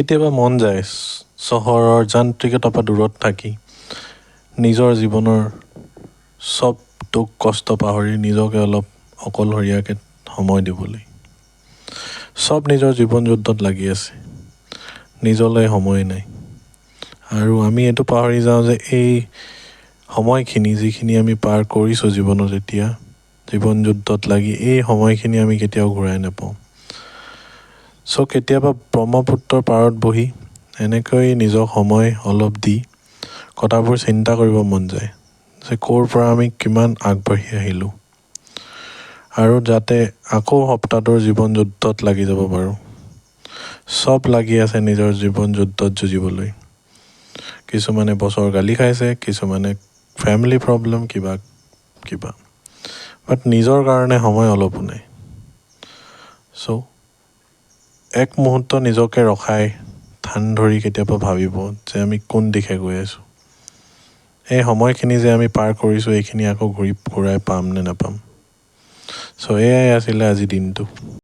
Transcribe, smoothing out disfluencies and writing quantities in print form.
কেতিয়াবা মন যায় চহৰৰ যান্ত্ৰিকতাৰ পৰা দূৰত থাকি নিজৰ জীৱনৰ চব দুখ কষ্ট পাহৰি নিজকে অলপ অকলশৰীয়াকৈ সময় দিবলৈ। চব নিজৰ জীৱন যুদ্ধত লাগি আছে, নিজলৈ সময় নাই। আৰু আমি এইটো পাহৰি যাওঁ যে এই সময়খিনি যিখিনি আমি পাৰ কৰিছোঁ জীৱনত, এতিয়া জীৱন যুদ্ধত লাগি এই সময়খিনি আমি কেতিয়াও ঘূৰাই নাপাওঁ। কেতিয়াবা ব্ৰহ্মপুত্ৰৰ পাৰত বহি এনেকৈ নিজৰ সময় অলপ দি কথাবোৰ চিন্তা কৰিব মন যায় যে ক'ৰ পৰা আমি কিমান আগবাঢ়ি আহিলোঁ, আৰু যাতে আকৌ সপ্তাহটোৰ জীৱন যুদ্ধত লাগি যাব পাৰোঁ। চব লাগি আছে নিজৰ জীৱন যুদ্ধত যুঁজিবলৈ। কিছুমানে বছৰ গালি খাইছে, কিছুমানে ফেমিলি প্ৰব্লেম, কিবা বাট নিজৰ কাৰণে সময় অলপো নাই। এক মুহূৰ্ত নিজকে ৰখাই ধ্যান ধৰি কেতিয়াবা ভাবিব যে আমি কোন দিশে গৈ আছোঁ। এই সময়খিনি যে আমি পাৰ কৰিছোঁ এইখিনি আকৌ ঘূৰাই পাম নে নাপাম। এয়াই আছিলে আজি দিনটো।